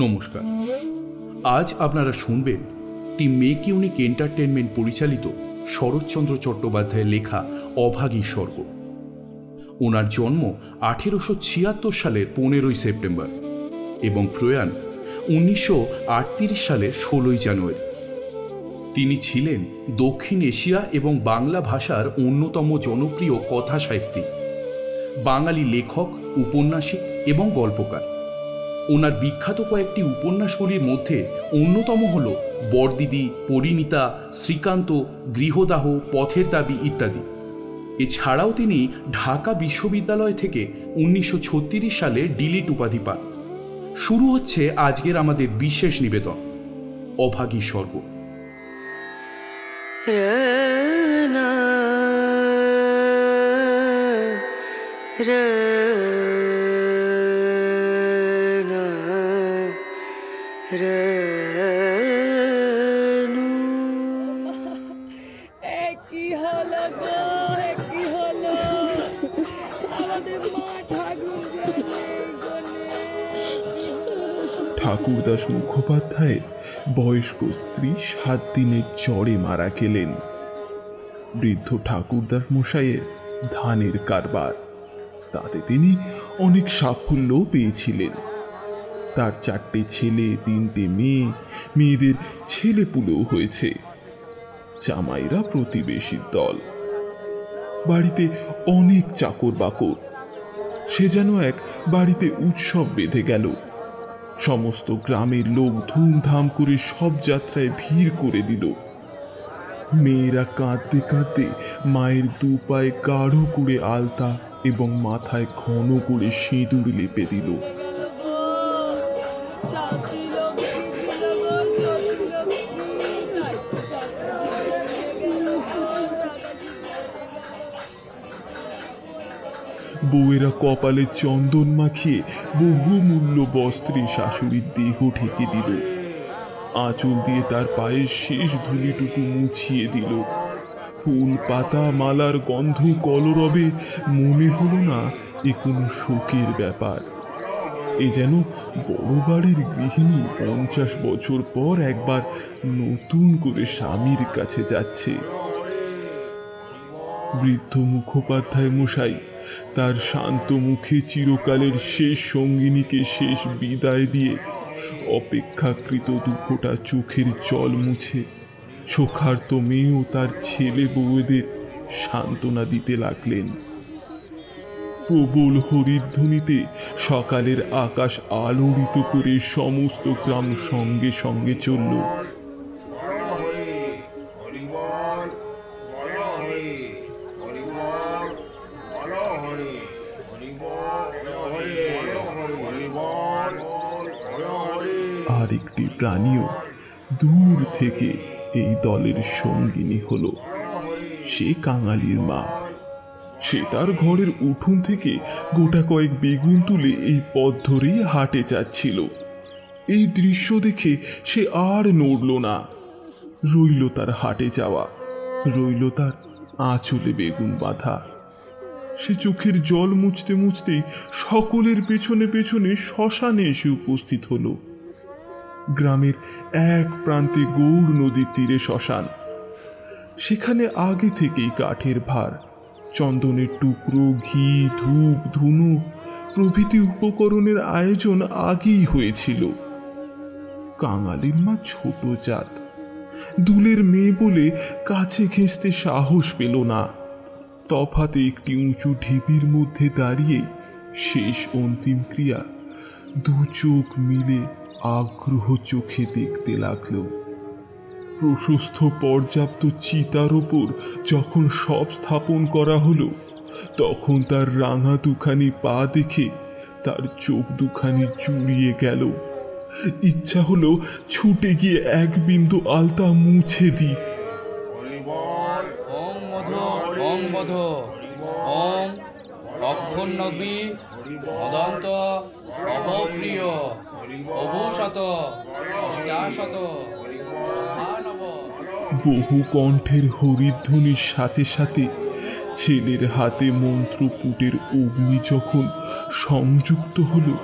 নমস্কার। আজ আপনারা শুনবেন টিম মেক ইউনিক এন্টারটেনমেন্ট পরিচালিত শরৎচন্দ্র চট্টোপাধ্যায়ের লেখা অভাগী স্বর্গ। ওনার জন্ম 1876 সালের 15ই সেপ্টেম্বর এবং প্রয়াণ 1938 সালের 16ই জানুয়ারি। তিনি ছিলেন দক্ষিণ এশিয়া এবং বাংলা ভাষার অন্যতম জনপ্রিয় কথা সাহিত্যিক, বাঙালি লেখক, উপন্যাসিক এবং গল্পকার। ওনার বিখ্যাত কয়েকটি উপন্যাসগুলির মধ্যে অন্যতম হল বরদিদি, পরিণীতা, শ্রীকান্ত, গৃহদাহ, পথের দাবি ইত্যাদি। এছাড়াও তিনি ঢাকা বিশ্ববিদ্যালয় থেকে 1936 সালে ডিলিট উপাধি পান। শুরু হচ্ছে আজকের আমাদের বিশেষ নিবেদন, অভাগী স্বর্গ। ঠাকুরদাস মুখোপাধ্যায়ের বয়স্ক স্ত্রী 7 দিনের জ্বরে মারা গেলেন। বৃদ্ধ ঠাকুরদাস মশাইয়ের ধানের কারবার, তাতে তিনি অনেক সাফল্য পেয়েছিলেন। তার 4টে ছেলে, 3টে মেয়ে, মেয়েদের ছেলেপুলেও হয়েছে। জামাইরা প্রতিবেশীর দল, বাড়িতে অনেক চাকর বাকর। সে যেন এক বাড়িতে উৎসব বেঁধে গেল। সমস্ত গ্রামের লোক ধুমধাম করে সব যাত্রায় ভিড় করে দিল। মেয়েরা কাঁদতে কাঁদতে মায়ের 2 পায়ে গাঢ় করে আলতা এবং মাথায় ঘন করে সিঁদুর লেপে দিল। বউয়েরা কপালে চন্দন মাখিয়ে বহুমূল্য বস্ত্রে শাশুড়ির দেহ ঢেকে দিল। আঁচল দিয়ে তার পায়ের শেষ ধুলিটুকু মুছিয়ে দিল। ফুল, পাতা, মালার গন্ধ কলরবে মনে হলো না এ কোনো শোকের ব্যাপার। এ যেন বড় বাড়ির গৃহিণী 50 বছর পর একবার নতুন করে স্বামীর কাছে যাচ্ছে। বৃদ্ধ মুখোপাধ্যায় মশাই তার শান্ত মুখে চিরকালের শেষ সঙ্গিনীকে শেষ বিদায় দিয়ে অপেক্ষাকৃত 2 ফোঁটা চোখের জল মুছে শোকার্ত মেয়ে ও তার ছেলে বউয়েদের সান্ত্বনা দিতে লাগলেন। প্রবল হরিধ্বনিতে সকালের আকাশ আলোড়িত করে সমস্ত গ্রাম সঙ্গে সঙ্গে চলল। আর একটি প্রাণীও দূর থেকে এই দলের সঙ্গিনী হলো। সে কাঙালির মা। সে তার ঘরের উঠোন থেকে গোটা কয়েক বেগুন তুলে এই পথ ধরেই হাটে যাচ্ছিল। এই দৃশ্য দেখে সে আর নড়ল না। রইল তার হাটে যাওয়া, রইল তার আঁচলে বেগুন বাঁধা। সে চোখের জল মুছতে মুছতেই সকলের পেছনে পেছনে শ্মশানে এসে উপস্থিত হলো। গ্রামের এক প্রান্তে গৌড় নদীর তীরে শ্মশান। সেখানে আগে থেকেই কাঠের ভার, চন্দনের টুকরো, ঘি, ধূপ, ধুনো প্রভৃতি উপকরণের আয়োজন আগেই হয়েছিল। কাঙালির মা ছোট জাত, দুলের মেয়ে বলে কাছে ঘেঁষতে সাহস পেল না। তফাতে একটি উঁচু ঢিবির মধ্যে দাঁড়িয়ে শেষ অন্তিম ক্রিয়া 2 চোখ মিলে আগ্রহ চোখে দেখতে লাগল। প্রশস্ত পর্যাপ্ত চিতার ওপর যখন সব স্থাপন করা হলো, তখন তার রাঙা 2খানি পা দেখে তার চোখ 2খানি জুড়িয়ে গেল। ইচ্ছা হলো ছুটে গিয়ে 1 বিন্দু আলতা মুছে দিই। বহু কণ্ঠের হরিধ্বনির সাথে সাথে ছেলের হাতে মন্ত্রপুটের অগ্নি যখন সংযুক্ত হলো,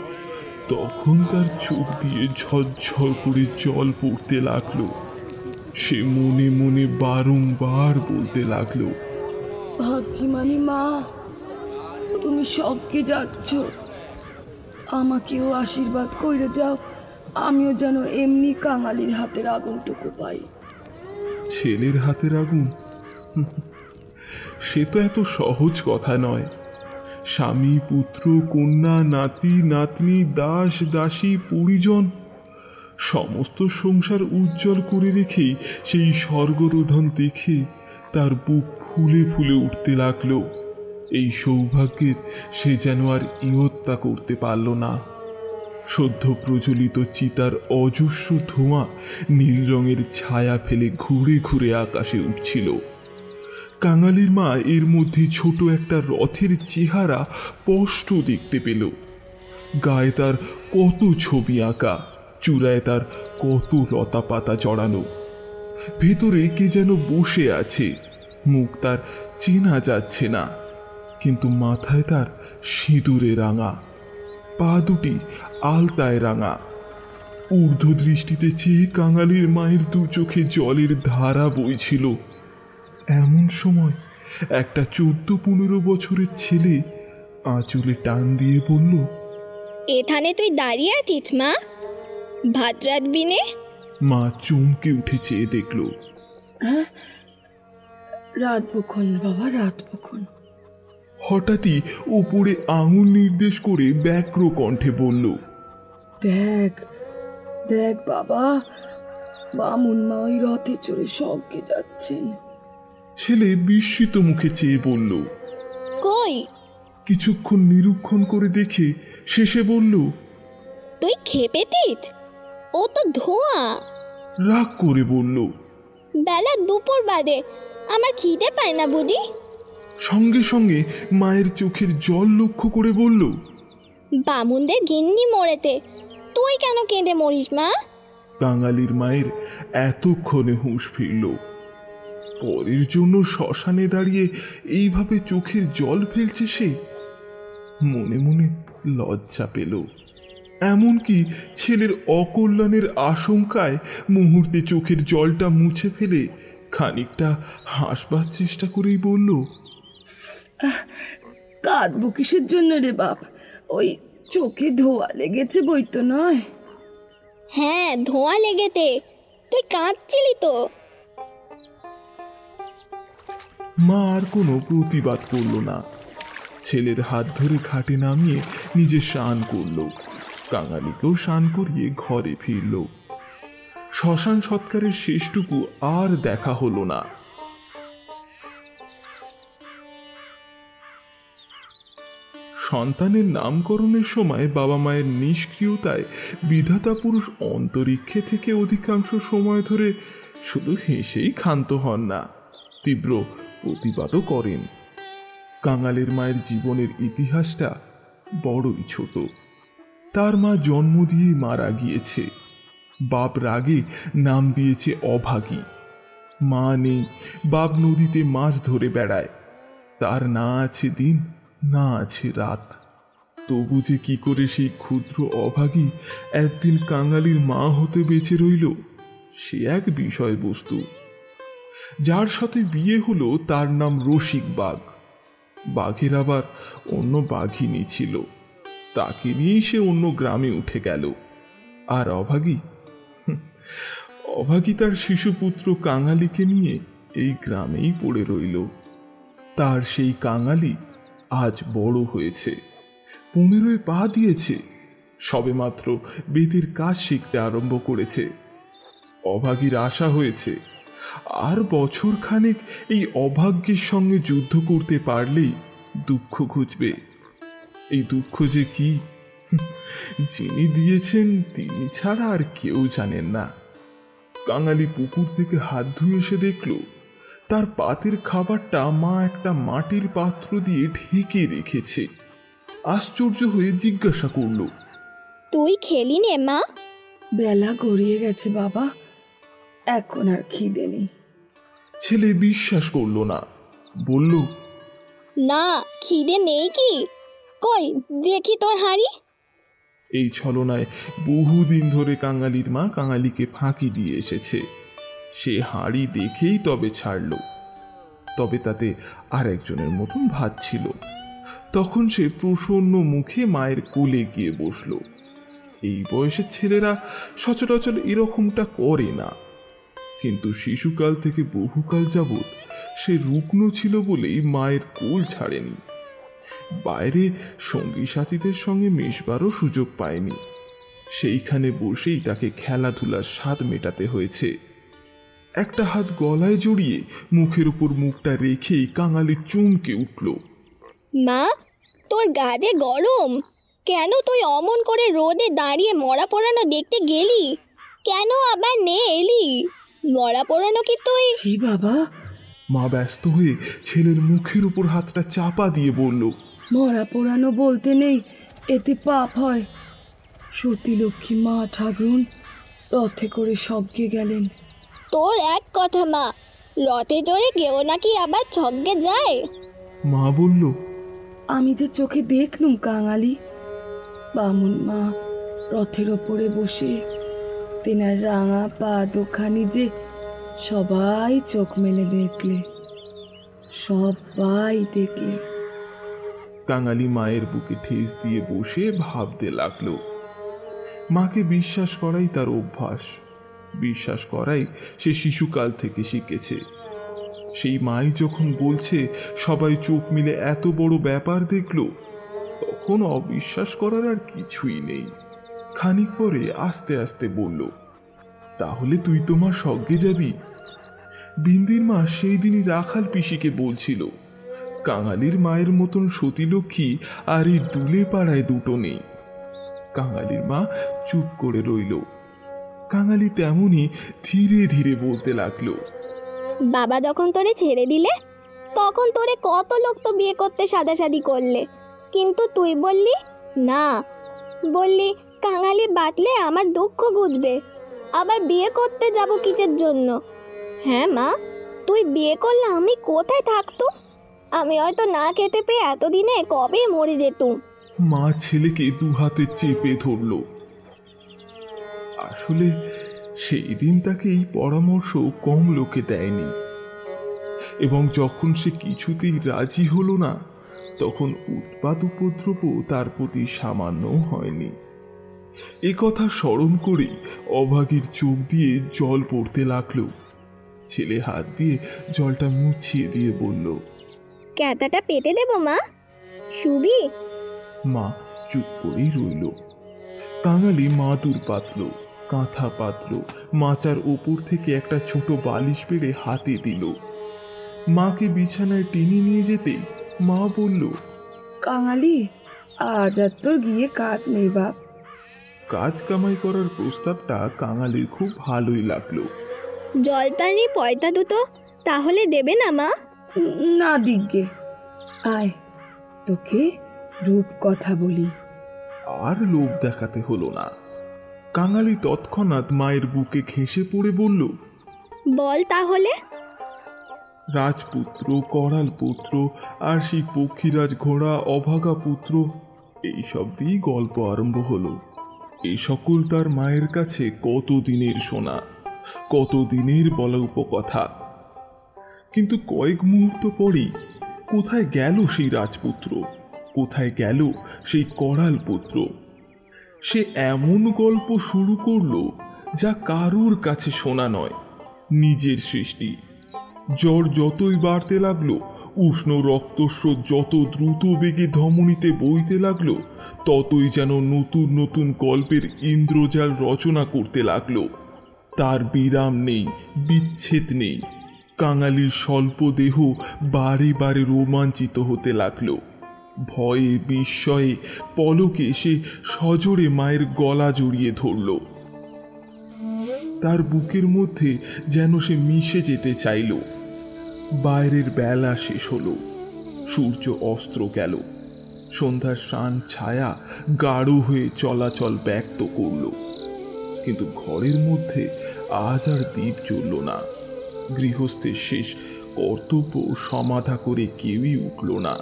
তখন তার চোখ দিয়ে ঝরঝর করে জল পড়তে লাগলো। সে মনে মনে বারংবার বলতে লাগলো, ভাগ্যিমানি মা, তুমি সবকে যাচ্ছ, আমাকেও আশীর্বাদ কইরে যাও, আমিও যেন এমনি কাঙালির হাতের আগুনটুকু পাই। ছেলের হাতের আগুন? সে তো এত সহজ কথা নয়। স্বামী, পুত্র, কন্যা, নাতি নাতনি, দাস দাসী, পরিজন, সমস্ত সংসার উজ্জ্বল করে রেখেই সেই স্বর্গরোধন দেখে তার বুক ফুলে ফুলে উঠতে লাগলো। এই সৌভাগ্যের সে যেন আর ইয়ত্তা করতে পারল না। সদ্য প্রজ্বলিত চিতার অজস্র ধোঁয়া নীল রঙের ছায়া ফেলে ঘুরে ঘুরে আকাশে উঠছিল। কাঙালির মা এর মধ্যে ছোট একটা রথের চেহারা স্পষ্ট দেখতে পেল। গায়ে তার কত ছবি আঁকা, চূড়ায় তার কত লতা পাতা জড়ানো। ভেতরে কে যেন বসে আছে, মুখ তার চেনা যাচ্ছে না, কিন্তু মাথায় তার সিঁদুরে রাঙা, পা দুটি আলতায় রাঙা। ঊর্ধ্ব দৃষ্টিতে চেয়ে কাঙালির মায়ের দু চোখে জলের ধারা বইছিল। এমন সময় একটা 14-15 বছরের ছেলে আঁচলে টান দিয়ে বলল, এখানে তুই দাঁড়িয়ে আছিস মা? ভাত রাঁধবি নে? মা চমকে উঠে চেয়ে দেখল। রাতবক্ষণ বাবা, রাতবক্ষণ। হঠাৎই ওপরে আঙুল নির্দেশ করে ব্যাক্র কণ্ঠে বলল, দেখ দেখ বাবা, বামুন মা ওই রথে চড়ে স্বর্গে যাচ্ছেন। ছেলে বিস্মিত মুখে চেয়ে বলল। কই? কিছুক্ষণ নিরীক্ষণ করে দেখে শেষে বলল, তুই খেপেছিস? ও তো ধোঁয়া। রাগ করে বলল, বেলা দুপুর বাদে, আমার খিদে পায় না বুঝি? সঙ্গে সঙ্গে মায়ের চোখের জল লক্ষ্য করে বলল, বামুনদের গিন্নি মরেতে তুই কেন কেঁদে মরিস মা? কাঙালির মায়ের এতক্ষণে হুঁশ ফিরল। পরের জন্য শ্মশানে দাঁড়িয়ে এইভাবে চোখের জল ফেলছে সে। মনে মনে লজ্জা পেল। এমনকি ছেলের অকল্যাণের আশঙ্কায় মুহূর্তে চোখের জলটা মুছে ফেলে খানিকটা হাসবার চেষ্টা করেই বলল, কাঁদবো কিসের জন্য রে বাপ? ওই চোখে ধোয়া লেগেছে বই তো নয়। হ্যাঁ, ধোঁয়া লেগেতে। তুই কাঁদছিলি তো। মা আর কোনো প্রতিবাদ করল না। ছেলের হাত ধরে খাটে নামিয়ে নিজে স্নান করল। কাঙালিকেও স্নান করিয়ে ঘরে ফিরল। শ্মশান সৎকারের শেষটুকু আর দেখা হলো না। সন্তানের নামকরণের সময় বাবা মায়ের নিষ্ক্রিয়তায় বিধাতা পুরুষ অন্তরিক্ষে থেকে অধিকাংশ সময় ধরে শুধু হেসেই ক্ষান্ত হন না, তীব্র প্রতিবাদও করেন। কাঙালের মায়ের জীবনের ইতিহাসটা বড়ই ছোট। তার মা জন্ম দিয়েই মারা গিয়েছে। বাপ রাগে নাম দিয়েছে অভাগী। মা নেই, বাপ নদীতে মাছ ধরে বেড়ায়। তার না আছে দিন, না আছে রাত। তবু যে কি করে সেই ক্ষুদ্র অভাগী একদিন কাঙালির মা হতে বেঁচে রইল, সে এক বিষয়বস্তু। যার সাথে বিয়ে হলো তার নাম রসিক বাঘ। বাঘের আবার অন্য বাঘিনী ছিল, তাকে নিয়েই সে অন্য গ্রামে উঠে গেল। আর অভাগী তার শিশুপুত্র কাঙালিকে নিয়ে এই গ্রামেই পড়ে রইল। তার সেই কাঙালি আজ বড় হয়েছে, 15 পা দিয়েছে, সবেমাত্র বেতের কাজ শিখতে আরম্ভ করেছে। অভাগীর আশা হয়েছে আর বছর খানেক এই অভাগ্যের সঙ্গে যুদ্ধ করতে পারলেই দুঃখ ঘুচবে। এই দুঃখ যে কি, যিনি দিয়েছেন তিনি ছাড়া আর কেউ জানেন না। কাঙালি পুকুর থেকে হাত ধুয়ে এসে দেখল তার পাতের খাবারটা মা একটা মাটির পাত্র দিয়ে ঢেকে রেখেছে। আশ্চর্য হয়ে জিজ্ঞাসা করল, তুই খেলি নে মা? বেলা গড়িয়ে গেছে বাবা, এখন আর খিদে নেই। ছেলে বিশ্বাস করল না, বলল, না, খিদে নেই কি? কই দেখি তোর হাঁড়ি। এই ছলনায় বহুদিন ধরে কাঙালির মা কাঙালিকে ফাঁকি দিয়ে এসেছে। সে হাঁড়ি দেখেই তবে ছাড়ল, তবে তাতে আর একজনের মতন ভাত ছিল। তখন সে প্রসন্ন মুখে মায়ের কোলে গিয়ে বসল। এই বয়সের ছেলেরা সচরাচর এরকমটা করে না, কিন্তু শিশুকাল থেকে বহুকাল যাবৎ সে রুগ্ন ছিল বলেই মায়ের কোল ছাড়েনি। বাইরে সঙ্গী সাথীদের সঙ্গে মেশবারও সুযোগ পায়নি। সেইখানে বসেই তাকে খেলাধুলার স্বাদ মেটাতে হয়েছে। একটা হাত গলায় জড়িয়ে মুখের উপর মুখটা রেখেই কাঙালি চমকে উঠল। মা, তোর গা যে গরম, কেন তুই অমন করে রোদে দাঁড়িয়ে মরা পোড়ানো দেখতে গেলি? কেন আবার নে এলি? মরা পোড়ানো কি তুই? ছি বাবা, মা ব্যস্ত হয়ে ছেলের মুখের উপর হাতটা চাপা দিয়ে বলল, মরা পোড়ানো বলতে নেই, এতে পাপ হয়। সতীলক্ষ্মী মা ঠাকুরুন রথে করে স্বর্গে গেলেন। তোর এক কথা মা, রথে চড়ে কেউ নাকি আবার স্বর্গে যায়? মা বলল, আমি যে চোখে দেখলুম কাঙালি, বামুন মা রথের ওপরে বসে তেনার রাঙা পা দুখানি যে সবাই চোখ মেলে দেখলে, সবাই দেখলে। কাঙালি মায়ের বুকে ঠেস দিয়ে বসে ভাবতে লাগলো। মাকে বিশ্বাস করাই তার অভ্যাস, বিশ্বাস করাই সে শিশুকাল থেকে শিখেছে। সেই মাই যখন বলছে সবাই চোখ মিলে এত বড় ব্যাপার দেখলো, তখন অবিশ্বাস করার আর কিছুই নেই। খানিক পরে আস্তে আস্তে বলল, তাহলে তুই তোমার স্বর্গে যাবি? বিন্দির মা সেই দিনই রাখাল পিসিকে বলছিল, কাঙালির মায়ের মতন সতীলক্ষ্মী আর এই দুলে পাড়ায় দুটো নেই। কাঙালির মা চুপ করে রইল। কাঙালি তেমনি ধীরে ধীরে বলতে লাগলো, বাবা যখন তোরে ছেড়ে দিলে, তখন তোরে কত লোক তো বিয়ে করতে সাদাসাদি করলে, কিন্তু তুই বললি না। বললি কাঙালি বাঁচলে আমার দুঃখ ঘুচবে, আবার বিয়ে করতে যাব কিসের জন্য? হ্যাঁ মা, তুই বিয়ে করলে আমি কোথায় থাকতুম? আমি হয়তো না খেতে পেয়ে এতদিনে কবে মরে যেতুম। মা ছেলেকে দু হাতে চেপে ধরল। আসলে সেই দিন তাকে এই পরামর্শ কম লোকে দেয়নি, এবং যখন সে কিছুতেই রাজি হলো না, তখন উৎপাত উপদ্রব তার প্রতি সামান্যও হয়নি। এ কথা স্মরণ করেই অভাগীর চোখ দিয়ে জল পড়তে লাগলো। ছেলে হাত দিয়ে জলটা মুছিয়ে দিয়ে বলল, ক্যাতাটা পেতে দেব মা? শুবি? মা চুপ করেই রইল। কাঙালি মাদুর পাতল, কাঁথা পাতল, মাচার ওপর থেকে একটা ছোট বালিশ পেড়ে হাতে দিল। মাকে বিছানায় টেনে নিয়ে যেতে মা বলল, কাঙালি, আজ আর তোর গিয়ে কাজ নেই বাপ। কাজ কামাই করার প্রস্তাবটা কাঙালির খুব ভালোই লাগলো। জলপানি পয়তা দুটো তাহলে দেবে না মা? না দিগ্গে, আয় তোকে রূপ কথা বলি। আর লোভ দেখাতে হলো না। কাঙালি তৎক্ষণাৎ মায়ের বুকে ঘেঁষে পড়ে বলল, বল তাহলে। রাজপুত্র, করাল পুত্র, আর সেই পক্ষীরাজ ঘোড়া, অভাগা পুত্র, এইসব দিয়েই গল্প আরম্ভ হলো। এই সকল তার মায়ের কাছে কতদিনের শোনা, কতদিনের বলা উপকথা। কিন্তু কয়েক মুহূর্ত পরেই কোথায় গেল সেই রাজপুত্র, কোথায় গেল সেই করাল পুত্র? সে এমন গল্প শুরু করলো যা কারুর কাছে শোনা নয়, নিজের সৃষ্টি। জ্বর যতই বাড়তে লাগলো, উষ্ণ রক্তস্রোত যত দ্রুত বেগে ধমনীতে বইতে লাগলো, ততই যেন নতুন নতুন গল্পের ইন্দ্রজাল রচনা করতে লাগলো। তার বিরাম নেই, বিচ্ছেদ নেই। কাঙালির স্বল্প দেহ বারে বারে রোমাঞ্চিত হতে লাগলো। ভয়ে বিস্ময়ে পলকে সে সজোরে মায়ের গলা জড়িয়ে ধরল। তার বুকের মধ্যে যেন সে মিশে যেতে চাইল। বাইরের বেলা শেষ হলো, সূর্য অস্ত্র গেল, সন্ধ্যার শান ছায়া গাঢ় হয়ে চলাচল ব্যক্ত করল। কিন্তু ঘরের মধ্যে আজ আর দীপ জ্বলল না। গৃহস্থের শেষ কর্তব্য সমাধা করে কেউই উঠল না।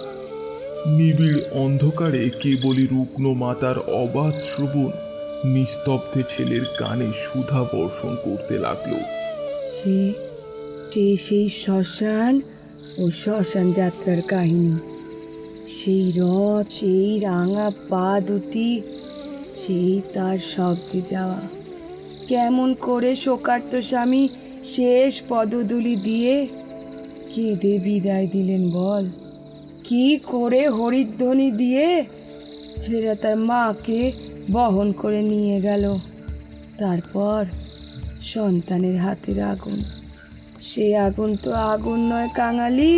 নিবিড় অন্ধকারে কেবলই রুগ্ন মাতার অবাধ শ্রবণ নিস্তব্ধে ছেলের কানে সুধা বর্ষণ করতে লাগলো। সে সেই শ্মশান ও শ্মশান যাত্রার কাহিনী, সেই রথ, সেই রাঙা পা দুটি, সেই তার স্বর্গে যাওয়া। কেমন করে শোকার্ত স্বামী শেষ পদধূলি দিয়ে কেঁদে বিদায় দিলেন বল? কি করে হরিধ্বনি দিয়ে ছেলেরা তার মাকে বহন করে নিয়ে গেল। তারপর সন্তানের হাতের আগুন, সে আগুন তো আগুন নয় কাঙালি,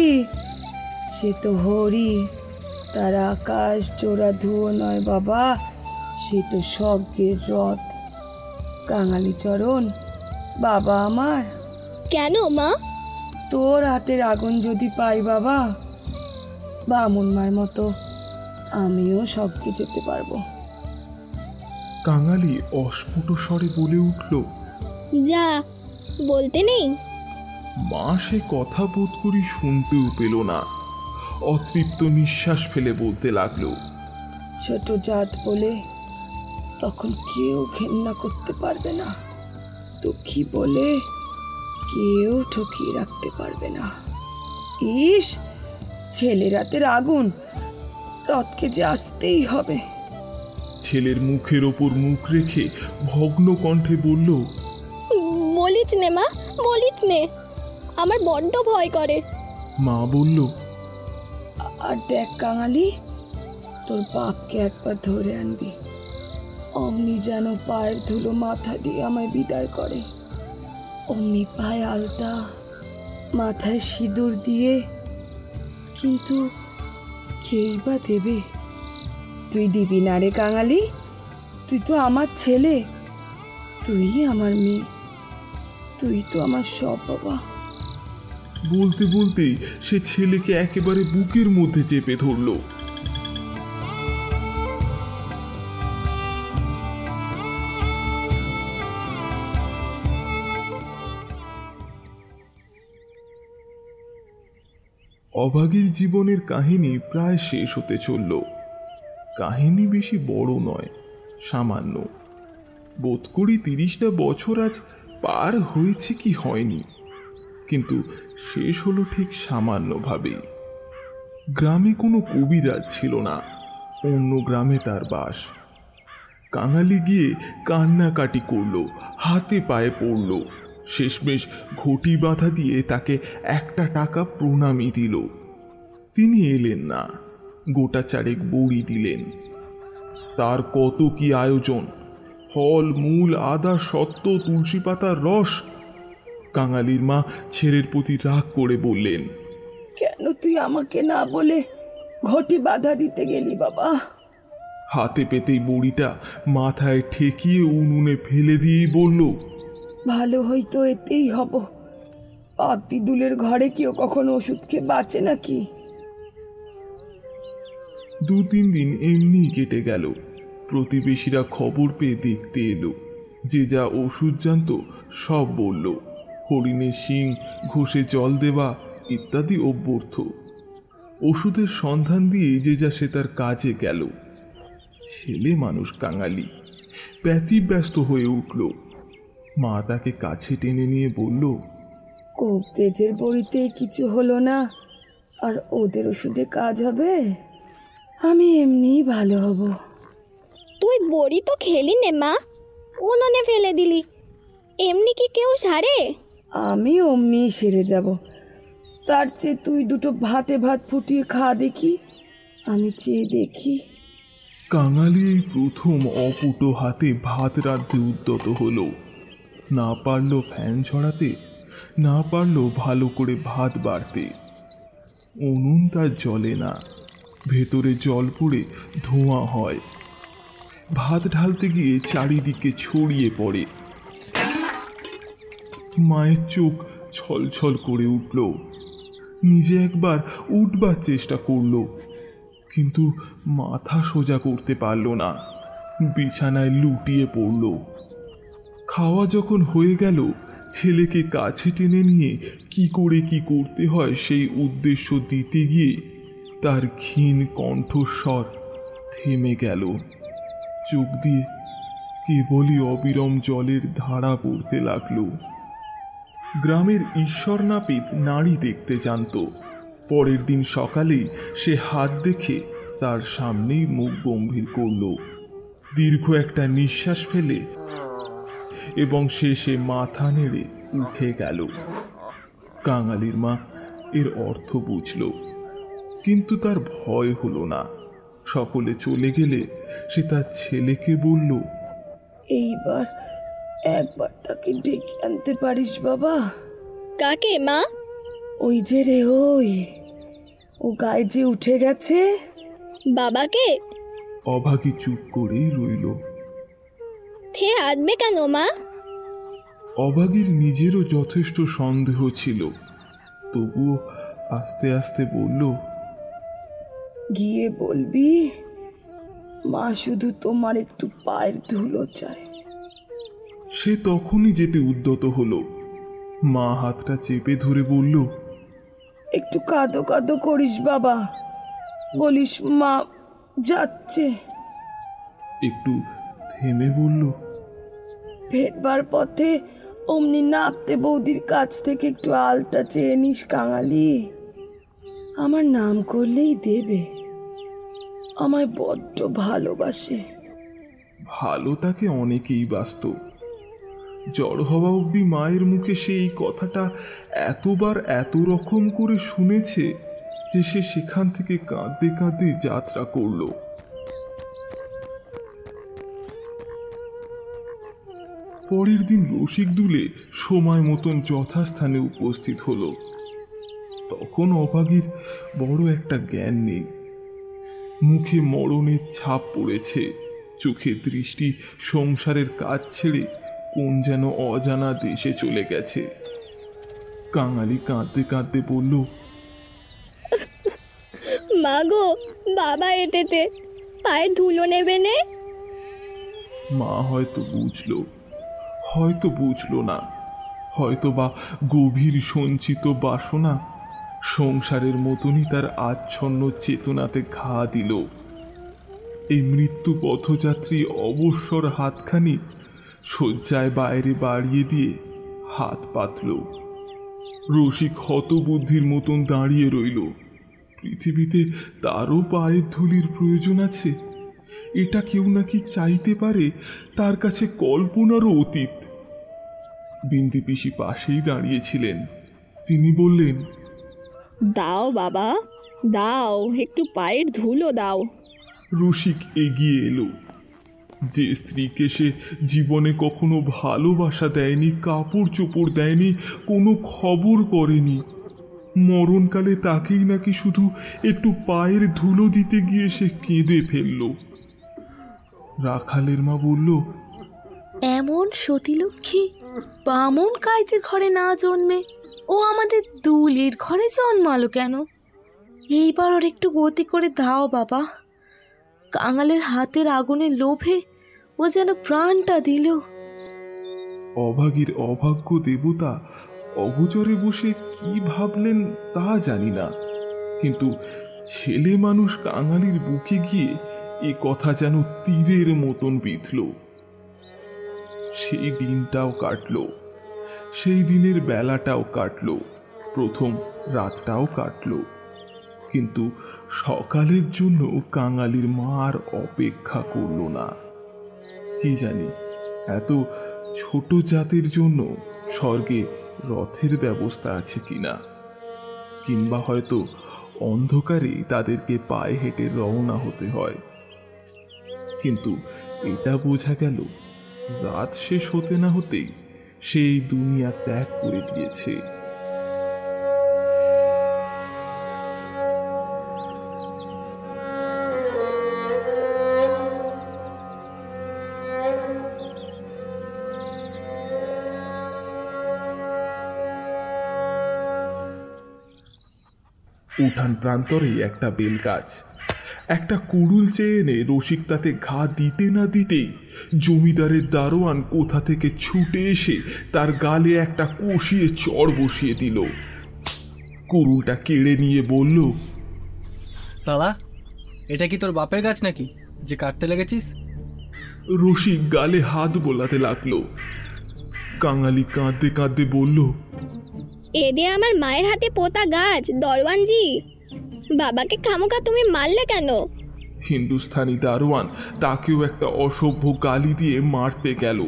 সে তো হরি। তার আকাশ চোরা ধুয়ো নয় বাবা, সে তো স্বর্গের রথ। কাঙালি চরণ, বাবা আমার। কেন মা? তোর হাতের আগুন যদি পাই বাবা, বামুন মার মতো আমিও স্বর্গে যেতে পারবো। কাঙালি অস্ফুট স্বরে বলে উঠল, যা, বলতে নেই। মা সে কথা বোধ করি শুনতেও পেল না। অতৃপ্ত নিঃশ্বাস ফেলে বলতে লাগলো, ছোট জাত বলে তখন কেউ ঘেন্না করতে পারবে না, দুঃখী বলে কেউ ঠকিয়ে রাখতে পারবে না। ইস, ছেলের হাতের আগুন, রথকে যে আসতেই হবে। ছেলের মুখের ওপর মুখ রেখে ভগ্ন কণ্ঠে বলল, বলিস নে মা, বলিস নে, আমার বড্ড ভয় করে। মা বলল, আর দেখ কাঙালি, তোর বাপকে একবার ধরে আনবি, অমনি যেন পায়ের ধুলো মাথা দিয়ে আমায় বিদায় করে। অমনি পায়ে আলতা, মাথায় সিঁদুর দিয়ে। কিন্তু কেই বা দেবে? তুই দিবি না রে কাঙালি, তুই তো আমার ছেলে, তুই আমার মেয়ে, তুই তো আমার সব বাবা। বলতে বলতেই সে ছেলেকে একেবারে বুকের মধ্যে চেপে ধরল। অভাগীর জীবনের কাহিনী প্রায় শেষ হতে চলল। কাহিনী বেশি বড় নয়, সামান্য। বোধ করি 30টা বছর আজ পার হয়েছে কি হয়নি, কিন্তু শেষ হলো ঠিক সামান্যভাবেই। গ্রামে কোনো কবিরাজ ছিল না, অন্য গ্রামে তার বাস। কাঙালি গিয়ে কান্নাকাটি করল, হাতে পায়ে পড়ল, শেষমেশ ঘটি বাঁধা দিয়ে তাকে 1টা টাকা প্রণামী দিল। তিনি এলেন না, গোটা 4 বড়ি দিলেন। তার কত কি আয়োজন, ফল মূল, আদা সত্ত্ব, তুলসী পাতার রস। কাঙালির মা ছেলের প্রতি রাগ করে বললেন, কেন তুই আমাকে না বলে ঘটি বাধা দিতে গেলি বাবা? হাতে পেতেই বড়িটা মাথায় ঠেকিয়ে উনুনে ফেলে দিয়েই বলল, ভালো হয়তো এতেই হব। পাতিদুলের ঘরে কেউ কখনো ওষুধ খেয়ে বাঁচে নাকি? 2-3 দিন এমনি কেটে গেল। প্রতিবেশীরা খবর পেয়ে দেখতে এলো। যে যা ওষুধ জানত সব বলল। হরিণের শিং ঘষে জল দেওয়া ইত্যাদি অভ্যর্থ। ওষুধের সন্ধান দিয়ে যে যা সে তার কাজে গেল। ছেলে মানুষ কাঙালি ব্যতিব্যস্ত হয়ে উঠল। মা তাকে কাছে টেনে নিয়ে বলল, কোপরেজের বড়িতে কিছু হলো না, আর ওদের ওষুধে কাজ হবে? আমি এমনিই ভালো হব। তুই বড়ি তো খেলি নে মা, উনুনে ফেলে দিলি। এমনি কি কেউ সারে? আমি অমনি সেরে যাব। তার চেয়ে তুই দুটো ভাতে ভাত ফুটিয়ে খা দেখি, আমি চেয়ে দেখি। কাঙালি এই প্রথম অপুটো হাতে ভাত রাঁধতে উদ্যত হলো। না পারল ফ্যান ছড়াতে, না পারল ভালো করে ভাত বাড়তে। উনুন তার জ্বলে না, ভেতরে জল পড়ে ধোঁয়া হয়। ভাত ঢালতে গিয়ে চারিদিকে ছড়িয়ে পড়ে। মায়ের চোখ ছলছল করে উঠল। নিজে একবার উঠবার চেষ্টা করল, কিন্তু মাথা সোজা করতে পারল না। বিছানায় লুটিয়ে পড়ল। খাওয়া যখন হয়ে গেল, ছেলেকে কাছে টেনে নিয়ে কি করে কি করতে হয় সেই উদ্দেশ্য দিতে গিয়ে তার ক্ষীণ কণ্ঠস্বর থেমে গেল। চোখ দিয়ে কেবলই অবিরাম জলের ধারা পড়তে লাগলো। গ্রামের ঈশ্বর নাপিত নাড়ি দেখতে জানত। পরের দিন সকালেই সে হাত দেখে তার সামনেই মুখ গম্ভীর করল, দীর্ঘ একটা নিঃশ্বাস ফেলে এবং সে মাথা নেড়ে উঠে গেল। কাঙালির মা এর অর্থ বুঝল, কিন্তু তার ভয় হলো না। সকলে চলে গেলে সে তার ছেলেকে বলল, এইবার একবার তাকে ডেকে আনতে পারিস বাবা? কাকে মা? ওই যে রে, ও গায়ে যে উঠে গেছে। বাবাকে? অভাগী চুপ করেই রইল। থে আসবে কেন মা? অভাগীর নিজেরও যথেষ্ট সন্দেহ ছিল, তবুও আস্তে আস্তে বলল, গিয়ে বলবি মা শুধু তোমার একটু পায়ের ধুলো চায়। সে তখনই যেতে উদ্যত হলো। মা হাতটা চেপে ধরে বলল, একটু কাঁদো কাঁদো করিস বাবা, বলিস মা যাচ্ছে। একটু থেমে বলল, ফেরবার পথে অমনি নাপতে বৌদির কাছ থেকে একটু আলতা চেয়ে নিস কাঙালি। আমার নাম করলেই দেবে, আমায় বড্ড ভালোবাসে। ভালো তাকে অনেকেই বাসত। জ্বর হওয়া অবধি মায়ের মুখে সে এই কথাটা এতবার এত রকম করে শুনেছে যে সে সেখান থেকে কাঁদতে কাঁদতে যাত্রা করল। পরের দিন রসিক দুলে সময় মতন যথাস্থানে উপস্থিত হলো। তখন অভাগীর বড় একটা জ্ঞান নেই। মুখে মরণের ছাপ পড়েছে, চোখে দৃষ্টি সংসারের কাজ ছেড়ে কোন যেন অজানা দেশে চলে গেছে। কাঙালি কাঁদতে কাঁদতে বলল, মা গো, বাবা এতেতে পায়ে ধুলো নেবে নে। মা হয়তো বুঝলো, হয়তো বুঝলো না, হয়তো বা গভীর সঞ্চিত বাসনা সংসারের মতনই তার আচ্ছন্ন চেতনাতে ঘা দিল। এই মৃত্যু পথযাত্রী অবসর হাতখানি শয্যায় বাইরে বাড়িয়ে দিয়ে হাত পাতল। রসিক হতবুদ্ধির মতন দাঁড়িয়ে রইল। পৃথিবীতে তারও পায়ের ধুলির প্রয়োজন আছে? এটা কেউ নাকি চাইতে পারে তার কাছে কল্পনারও অতীত। বিন্দি পিসি পাশেই দাঁড়িয়েছিলেন। তিনি বললেন, দাও বাবা, দাও, একটু পায়ের ধুলো দাও। রসিক এগিয়ে এলো। যে স্ত্রীকে সে জীবনে কখনো ভালোবাসা দেয়নি, কাপড় চোপড় দেয়নি, কোনো খবর করেনি, মরণকালে তাকেই নাকি শুধু একটু পায়ের ধুলো দিতে গিয়ে সে কেঁদে ফেলল। রাখালের মা বলল, এমন সতীলক্ষ্মী বামন কাইতের ঘরে না জন্মে ও আমাদের দুলির ঘরে জন্মালো কেন? এইবার ওর একটু গতি করে দাও বাবা। কাঙালের হাতের আগুনের লোভে ও যেন প্রাণটা দিল। অভাগীর অভাগ্য দেবতা অগোচরে বসে কি ভাবলেন তা জানি না, কিন্তু ছেলে মানুষ কাঙালির বুকে গিয়ে এ কথা যেন তীরের মতন বিঁধল। সেই দিনটাও কাটল, সেই দিনের বেলাটাও কাটল, প্রথম রাতটাও কাটল, কিন্তু সকালের জন্য কাঙালির মা আর অপেক্ষা করল না। কি জানি এত ছোট জাতের জন্য স্বর্গে রথের ব্যবস্থা আছে কিনা, কিংবা হয়তো অন্ধকারে তাদেরকে পায়ে হেঁটে রওনা হতে হয়। কিন্তু এটা বোঝা গেল রাত শেষ হতে না হতেই সেই দুনিয়া ত্যাগ করে দিয়েছে। উঠান প্রান্তরে একটা বেল গাছ। একটা কুড়ুল চেয়ে এনে রসিক তাতে ঘা দিতে না দিতেই জমিদারের দারোয়ান কোথা থেকে ছুটে এসে তার গালে একটা কষিয়ে চড় বসিয়ে দিল। কুড়ুলটা কেড়ে নিয়ে বলল, সালা, এটা কি তোর বাপের গাছ নাকি যে কাটতে লেগেছিস? রসিক গালে হাত বোলাতে লাগলো। কাঙালি কাঁদতে কাঁদতে বলল, এ দিয়ে আমার মায়ের হাতে পোতা গাছ দরওয়ানজি। বাবাকে খামোকা তুমি মারলে কেন? হিন্দুস্থানি দারোয়ান তাকেও একটা অসভ্য গালি দিয়ে মারতে গেল,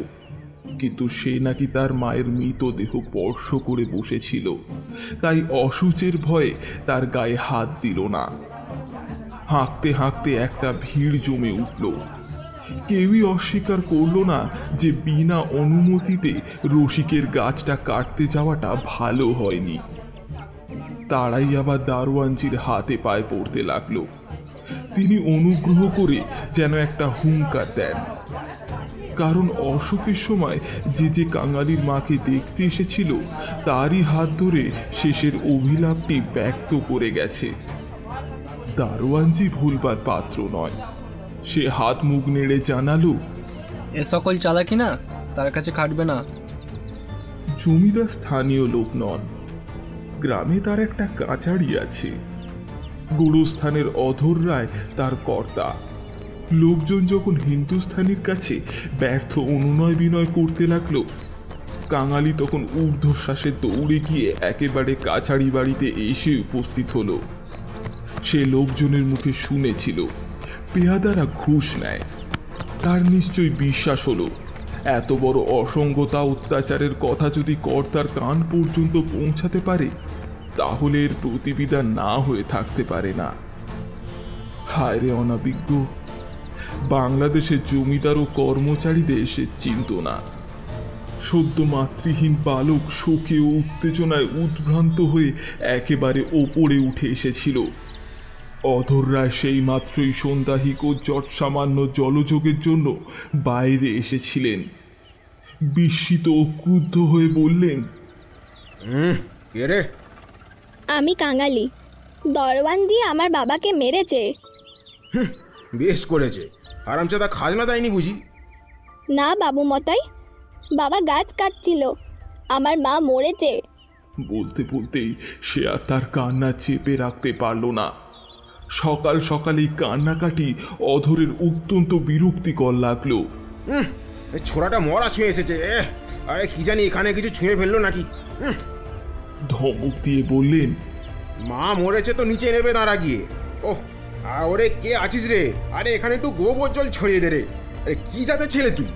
কিন্তু সে নাকি তার মায়ের মৃতদেহ স্পর্শ করে বসেছিল, তাই অসুচের ভয়ে তার গায়ে হাত দিল না। হাঁকতে হাঁকতে একটা ভিড় জমে উঠল। কেউই অস্বীকার করল না যে বিনা অনুমতিতে রসিকের গাছটা কাটতে যাওয়াটা ভালো হয়নি। তারাই আবার দারোয়ানজির হাতে পায়ে পড়তে লাগলো। তিনি অনুগ্রহ করে যেন একটা হুঙ্কার দেন, কারণ অসুখের সময় যে যে কাঙালির মাকে দেখতে এসেছিল তারই হাত ধরে শেষের অভিলাপটি ব্যক্ত করে গেছে। দারোয়ানজি ভুলবার পাত্র নয়। সে হাত মুখ নেড়ে জানালো, এ সকল চালাকি না, তার কাছে খাটবে না। জমিদার স্থানীয় লোক নন। গ্রামে তার একটা কাছারি আছে। গোরস্থানের অধর রায় তার কর্তা। লোকজন যখন হিন্দুস্থানির কাছে ব্যর্থ অনুনয় বিনয় করতে লাগলো, কাঙালি তখন ঊর্ধ্বশ্বাসে দৌড়ে গিয়ে একেবারে কাছারি বাড়িতে এসে উপস্থিত হলো। সে লোকজনের মুখে শুনেছিল পেয়াদারা ঘুষ নেয়। তার নিশ্চয়ই বিশ্বাস হলো এত বড় অসঙ্গতা অত্যাচারের কথা যদি কর্তার কান পর্যন্ত পৌঁছাতে পারে, তাহলে এর প্রতিবিধান না হয়ে থাকতে পারে না। হায় রে অনাবিজ্ঞ! বাংলাদেশের জমিদার ও কর্মচারীদের সে চিনত না। সদ্য মাতৃহীন বালক শোকে ও উত্তেজনায় উদ্ভ্রান্ত হয়ে একেবারে ওপরে উঠে এসেছিল। অধর রায় সেই মাত্রই সন্ধ্যাহিক ও যৎসামান্য জলযোগের জন্য বাইরে এসেছিলেন। বিস্মিত ও ক্রুদ্ধ হয়ে বললেন, কে রে? আমি কাঙালি। দরওয়ান দিয়ে আমার বাবাকে মেরেছে। বেশ করেছে। আরামচাদা খাজনা দেয়নি বুঝি? না বাবু মতাই, বাবা গাছ কাটছিল, আমার মা মরেছে। বলতে বলতেই সে আর তার কান্না চেপে রাখতে পারল না। সকাল সকালেই কান্নাকাটি অধরের অত্যন্ত বিরক্তিকর লাগলো। ছোড়াটা মরা ছুঁয়ে এসেছে। আরে কি জানি এখানে কিছু ছুঁয়ে ফেললো নাকি। ধমক দিয়ে বললেন, মা মরেছে তো নিচে নেবে দাঁড়া গিয়ে। ওহ, ওরে কে আছিস রে? আরে এখানে একটু গোবর জল ছড়িয়ে দে রে। আরে কি যাতে ছেলে তুই?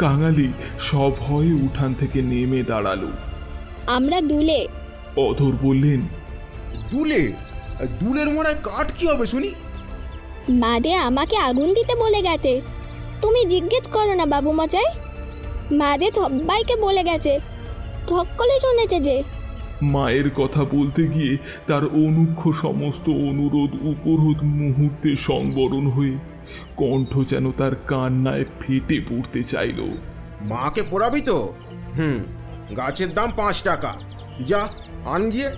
কাঙালি সব ভয়ে উঠান থেকে নেমে দাঁড়ালো। আমরা দুলে। অধর বললেন, দুলে? দুলের মোড়ায় কাঠ কি হবে শুনি? মাদে আমাকে আগুন দিতে বলে গেছে। তুমি জিজ্ঞেস করো না বাবু মশাই, মাদে সবাইকে বলে গেছে, সকলে শুনেছে যে। মায়ের কথা বলতে গিয়ে তার অনুক্ষ সমস্ত অনুরোধ উপরোধ মুহূর্তে সংবরণ হয়ে কণ্ঠ যেন তার কান্নায় ফেটে পড়তে চাইল। মাকে পোড়াবি তো? গাছের দাম 5 টাকা। যা আন গিয়ে,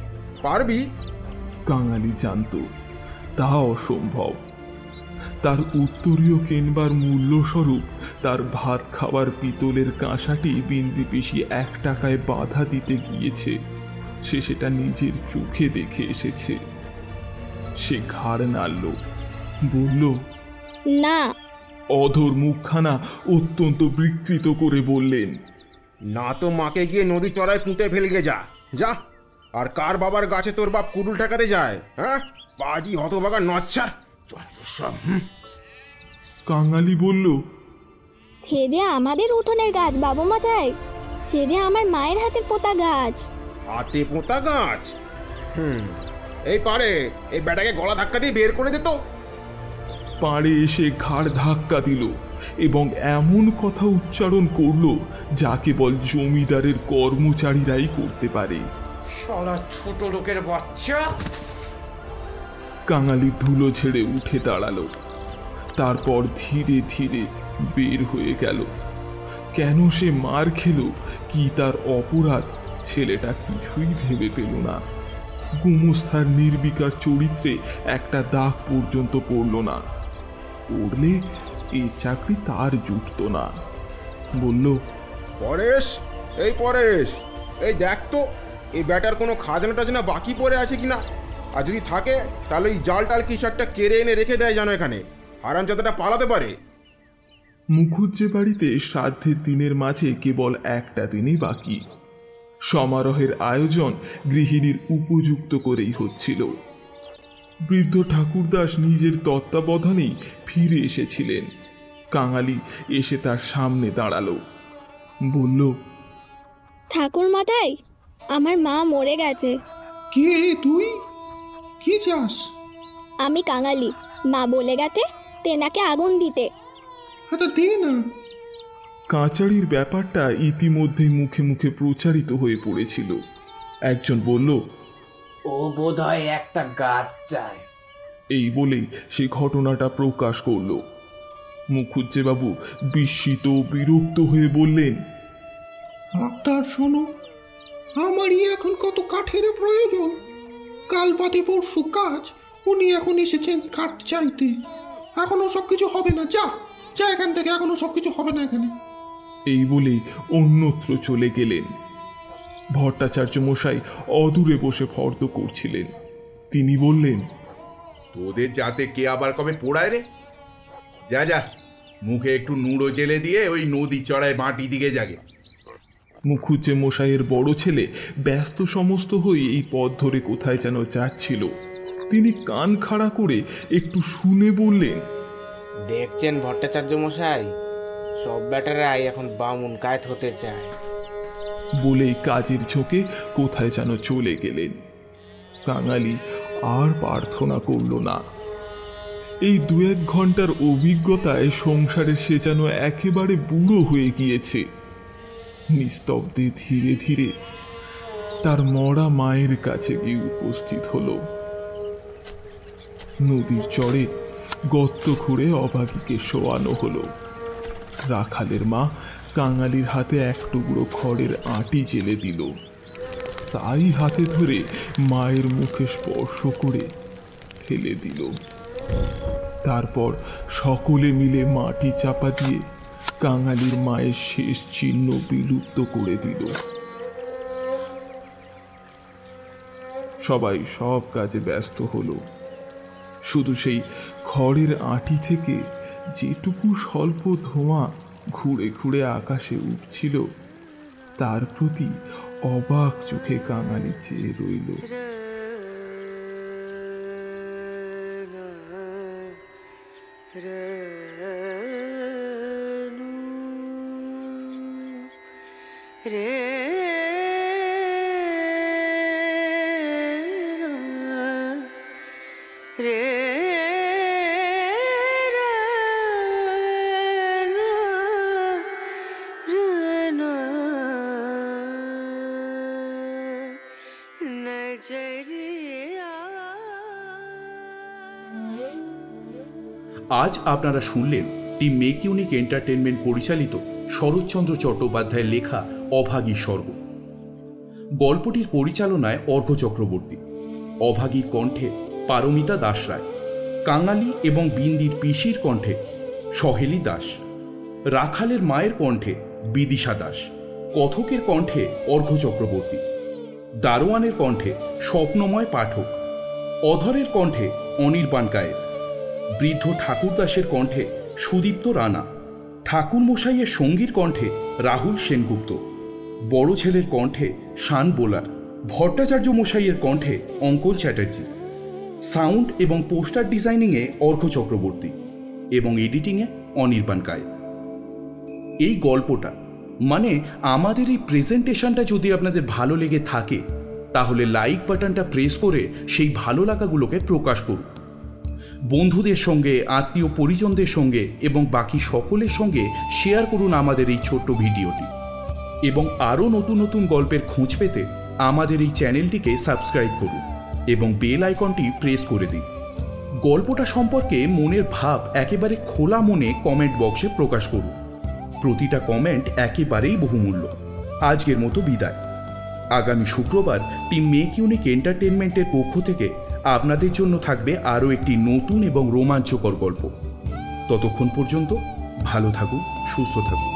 পারবি? কাঙালি জানত তা অসম্ভব। তার উত্তরীয় কেনবার মূল্যস্বরূপ তার ভাত খাওয়ার পিতলের কাঁসাটি বিন্দি পিসি 1 টাকায় বাধা দিতে গিয়েছে। সে সেটা নিজের চোখে দেখে এসেছে। সে ঘাড় নাড়ল, বলল, না। অধর মুখখানা অত্যন্ত বিকৃত করে বললেন, না তো মাকে গিয়ে নদী চড়ায় পুঁতে ফেলগে যা। যা। আর কার বাবার গাছে তোর বাপ কুড়ুল ঠেকাতে যায়? হ্যাঁ, বাজি হতভাগা নচ্ছা সব। কাঙালি বলল, সে যে আমাদের উঠোনের গাছ বাবু মশাই, সে যে আমার মায়ের হাতের পোতা গাছ। হাতে পোঁতা গাছ? এই পারে এই বেটাকে গলা ধাক্কা দিয়ে বের করে দিত। পাড়ে এসে ঘাড় ধাক্কা দিল এবং এমন কথা উচ্চারণ করলো যা কেবল জমিদারের কর্মচারীরাই করতে পারে। শালা ছোট লোকের বাচ্চা! কাঙালি ধুলো ছেড়ে উঠে দাঁড়ালো। তারপর ধীরে ধীরে বের হয়ে গেল। কেন সে মার খেল, কি তার অপরাধ, ছেলেটা কিছুই ভেবে পেল না। গুমস্থার নির্বিকার চরিত্রে একটা দাগ পর্যন্ত পড়ল না। পড়লে এই চাকরি তার জুটত না। বলল, পরেশ, এই পরেশ, এই দেখ তো এই ব্যাটার কোনো খাজনা টাজনা বাকি পড়ে আছে কিনা। আর যদি থাকে তাহলে এই জাল টাল কিছু একটা কেড়ে এনে রেখে দেয় যেন এখানে, হারামজাদাটা পালাতে পারে। মুখুজ্জে বাড়িতে শ্রাদ্ধের দিনের মাঝে কেবল একটা দিনই বাকি। সমারোহের আয়োজন গৃহিণীর উপযুক্ত করেই হচ্ছিল। বৃদ্ধ ঠাকুরদাস নিজের তত্ত্বাবধানেই ফিরে এসেছিলেন। কাঙালি এসে তার সামনে দাঁড়ালো, বলল, ঠাকুর মশাই, আমার মা মরে গেছে। কে তুই? কি চাস? আমি কাঙালি, মা বলে গেছে তেনাকে আগুন দিতে। আচ্ছা দে না। কাঁচারির ব্যাপারটা ইতিমধ্যে মুখে মুখে প্রচারিত হয়ে পড়েছিল। একজন বলল, ও বোধহয় একটা গাছ চায়। এই বলেই সে ঘটনাটা প্রকাশ করল। মুখুজ্জেবাবু বিস্মিত বিরক্ত হয়ে বললেন, ডাক্তার শোনো, আমারই এখন কত কাঠের প্রয়োজন। কাল বাদে পরশু কাজ, উনি এখন এসেছেন কাঠ চাইতে। এখনো সবকিছু হবে না, যা যা এখান থেকে, এখনো সবকিছু হবে না এখানে। এই বলেই অন্যত্র চলে গেলেন। ভট্টাচার্য মশাই অদূরে বসে ফর্দ করছিলেন। তিনি বললেন, তোদের যাতে কে আবার কবে পোড়ায় রে? যা যা, মুখে একটু নুড়ো জেলে দিয়ে ওই নদী চড়ায় মাটি দিকে জাগে। মুখুজ্জে মশাইয়ের বড় ছেলে ব্যস্ত সমস্ত হয়ে এই পথ ধরে কোথায় যেন যাচ্ছিল। তিনি কান খাড়া করে একটু শুনে বললেন, দেখছেন ভট্টাচার্য মশাই, সব ব্যাটারাই এখন বামুন কায়েত হতে চায়। বলেই কাজের ঝোঁকে কোথায় যেন চলে গেলেন। কাঙালি আর প্রার্থনা করল না। এই 2-1 ঘন্টার অভিজ্ঞতায় সংসারে সে যেন একেবারে বুড়ো হয়ে গিয়েছে। নিস্তব্ধে ধীরে ধীরে তার মরা মায়ের কাছে গিয়ে উপস্থিত হল। নদীর চরে গর্ত খুঁড়ে অভাগীকে শোয়ানো হলো। রাখালের মা কাঙালির হাতে এক টুকরো খড়ের আঁটি জেলে দিল। তাই হাতে ধরে মায়ের মুখে স্পর্শ করে ফেলে দিল। তারপর সকলে মিলে মাটি চাপা দিয়ে কাঙালির মায়ের শেষ চিহ্ন বিলুপ্ত করে দিল। সবাই সব কাজে ব্যস্ত হলো। শুধু সেই খড়ের আঁটি থেকে যেটুকু স্বল্প ধোঁয়া ঘুরে ঘুরে আকাশে উঠছিল, তার প্রতি অবাক চোখে কাঙালি চেয়ে রইল। আজ আপনারা শুনলেন টিম মেক ইউনিক এন্টারটেনমেন্ট পরিচালিত শরৎচন্দ্র চট্টোপাধ্যায়ের লেখা অভাগী স্বর্গ। গল্পটির পরিচালনায় অর্ঘ্য চক্রবর্তী, অভাগীর কণ্ঠে পারমিতা দাস রায়, কাঙালি এবং বিন্দির পিসির কণ্ঠে সহেলি দাস, রাখালের মায়ের কণ্ঠে বিদিশা দাস, কথকের কণ্ঠে অর্ঘ্য চক্রবর্তী, দারোয়ানের কণ্ঠে স্বপ্নময় পাঠক, অধরের কণ্ঠে অনির্বাণ কায়েত, বৃদ্ধ ঠাকুরদাসের কণ্ঠে সুদীপ্ত রানা, ঠাকুরমশাইয়ের সঙ্গীর কণ্ঠে রাহুল সেনগুপ্ত, বড় ছেলের কণ্ঠে শান বোলার, ভট্টাচার্য মশাইয়ের কণ্ঠে অঙ্কন চ্যাটার্জি, সাউন্ড এবং পোস্টার ডিজাইনিংয়ে অর্ঘ্য চক্রবর্তী এবং এডিটিংয়ে অনির্বাণ কায়েত। এই গল্পটা মানে আমাদের এই প্রেজেন্টেশনটা যদি আপনাদের ভালো লেগে থাকে, তাহলে লাইক বাটনটা প্রেস করে সেই ভালো লাগাগুলোকে প্রকাশ করুন। বন্ধুদের সঙ্গে, আত্মীয় পরিজনদের সঙ্গে এবং বাকি সকলের সঙ্গে শেয়ার করুন আমাদের এই ছোট্ট ভিডিওটি। এবং আরও নতুন নতুন গল্পের খোঁজ পেতে আমাদের এই চ্যানেলটিকে সাবস্ক্রাইব করুন এবং বেল আইকনটি প্রেস করে দিন। গল্পটা সম্পর্কে মনের ভাব একেবারে খোলা মনে কমেন্ট বক্সে প্রকাশ করুন। প্রতিটা কমেন্ট একেবারেই বহুমূল্য। আজকের মতো বিদায়। আগামী শুক্রবার টিম মেক ইউনিক এন্টারটেনমেন্টের পক্ষ থেকে আপনাদের জন্য থাকবে আরও একটি নতুন এবং রোমাঞ্চকর গল্প। ততক্ষণ পর্যন্ত ভালো থাকুন, সুস্থ থাকুন।